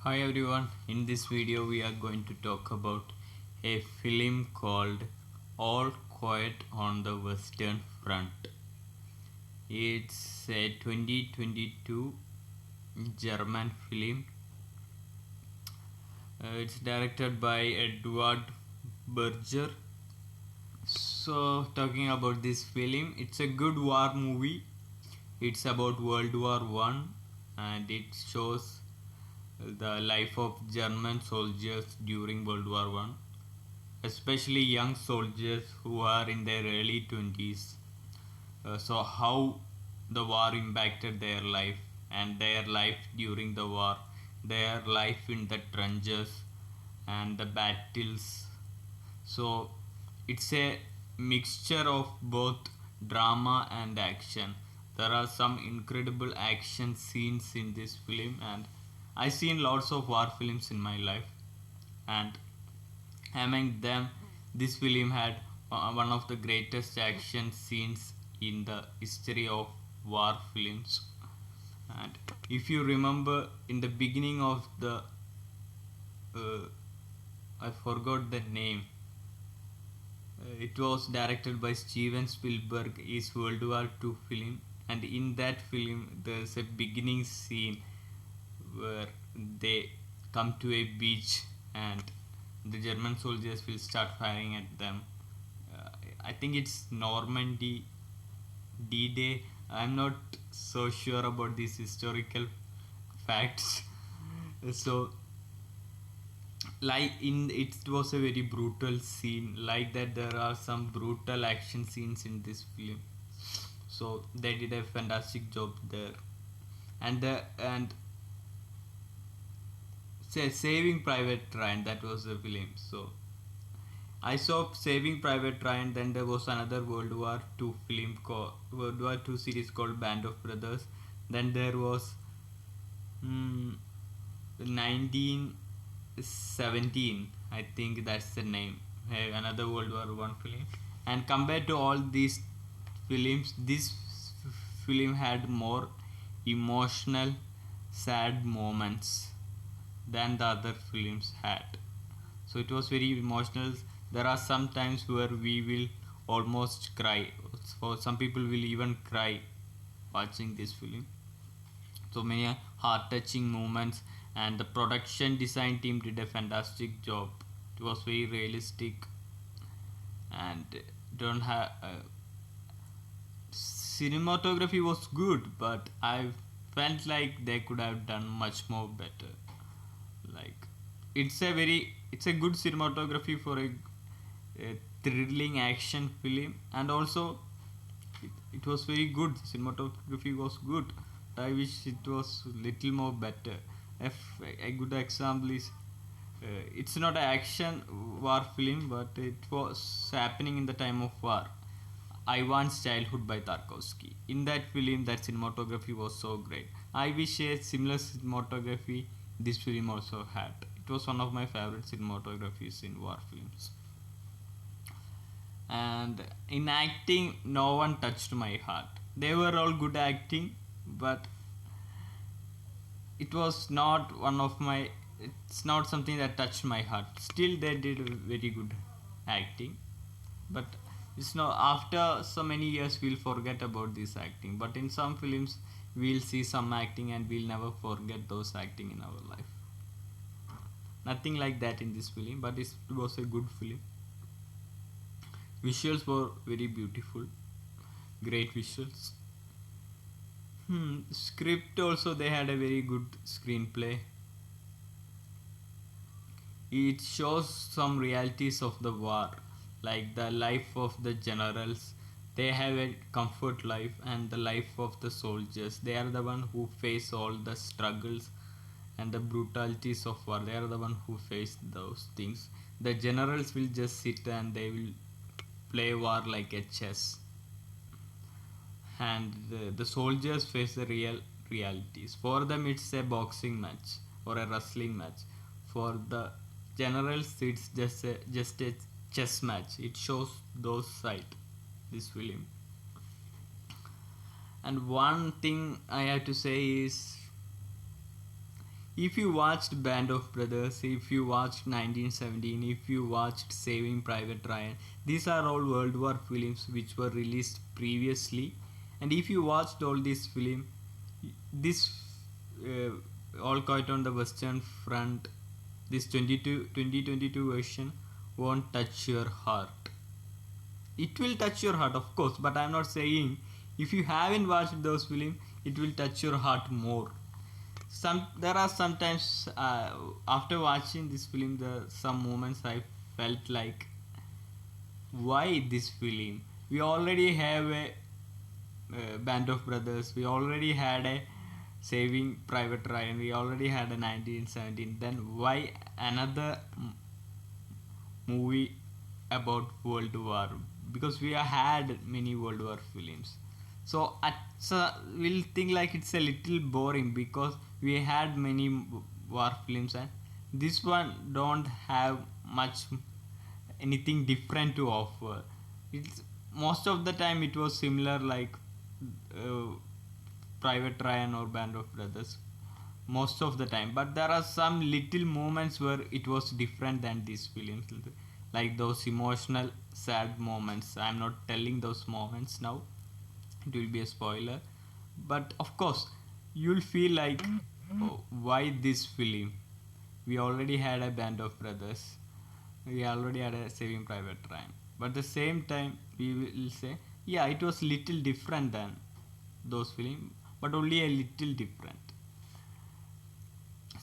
Hi everyone, in this video we are going to talk about a film called All Quiet on the Western Front. It's a 2022 German film. It's directed by Edward Berger. So talking about this film, it's a good war movie. It's about World War One, and it shows the life of German soldiers during World War One, especially young soldiers who are in their early 20s. So, how the war impacted their life and their life during the war, their life in the trenches and the battles. So, it's a mixture of both drama and action. There are some incredible action scenes in this film, and I've seen lots of war films in my life, and among them, this film had one of the greatest action scenes in the history of war films. And if you remember, in the beginning of the, I forgot the name. It was directed by Steven Spielberg. Is World War Two film, and in that film, there's a beginning scene where they come to a beach and the German soldiers will start firing at them. Uh, I think it's Normandy D-Day. I'm not so sure about these historical facts. So, like in it was a very brutal scene. Like that, there are some brutal action scenes in this film. So they did a fantastic job there. And say Saving Private Ryan, that was the film. So I saw Saving Private Ryan. Then there was another World War Two series called Band of Brothers. Then there was hmm, 1917. I think that's the name. Another World War One film. And compared to all these films, this film had more emotional, sad moments than the other films had. So it was very emotional. There are some times where we will almost cry. For some people will even cry watching this film. So many heart touching moments, and the production design team did a fantastic job. It was very realistic, and don't have cinematography was good, but I felt like they could have done much more better. Like it's a good cinematography for a thrilling action film, and also it was very good. Cinematography was good. I wish it was little more better. If a good example is, it's not an action war film, but it was happening in the time of war. Ivan's Childhood by Tarkovsky. In that film, that cinematography was so great. I wish a similar cinematography this film also had. It was one of my favorite cinematographies in war films. And in acting, no one touched my heart. They were all good acting, but it was not one of my. It's not something that touched my heart. Still, they did very good acting, but it's not after so many years we'll forget about this acting. But in some films, we'll see some acting and we'll never forget those acting in our life. Nothing like that in this film, but it was a good film. Visuals were very beautiful, great visuals. Script also, they had a very good screenplay. It shows some realities of the war, like the life of the generals. They have a comfort life, and the life of the soldiers. They are the one who face all the struggles and the brutalities of war. They are the one who face those things. The generals will just sit and they will play war like a chess, and the soldiers face the real realities. For them, it's a boxing match or a wrestling match. For the generals, it's just a chess match. It shows those side, this film. And one thing I have to say is, If you watched Band of Brothers, if you watched 1917, if you watched Saving Private Ryan, these are all World War films which were released previously. And if you watched all these films, this All Quiet on the Western Front, this 2022 version won't touch your heart. It will touch your heart, of course, but I'm not saying if you haven't watched those films, it will touch your heart more. There are sometimes after watching this film, there are some moments I felt like, why this film? We already have a Band of Brothers. We already had a Saving Private Ryan. We already had a 1917. Then why another movie about World War? Because we have had many World War films. So we'll think like it's a little boring because we had many war films, and this one don't have much anything different to offer. It's most of the time it was similar, like uh, Private Ryan or Band of Brothers, most of the time. But there are some little moments where it was different than these films, like those emotional sad moments. I'm not telling those moments now, it will be a spoiler, but of course you'll feel like, oh, why this film? We already had a Band of Brothers, we already had a Saving Private Ryan, but at the same time we will say, yeah, it was little different than those films, but only a little different.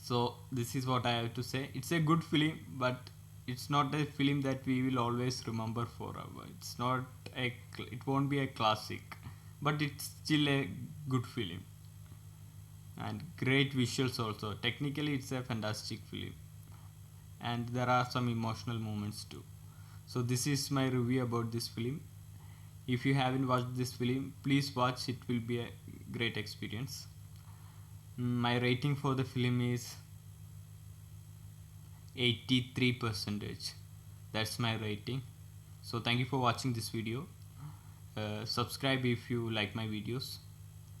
So this is what I have to say. It's a good film, but it's not a film that we will always remember forever. It's not it won't be a classic, but it's still a good film, and great visuals also. Technically it's a fantastic film, and there are some emotional moments too. So this is my review about this film. If you haven't watched this film, please watch, it will be a great experience. My rating for the film is 83 percentage. That's my rating. So thank you for watching this video. Subscribe if you like my videos.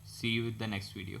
See you with the next video.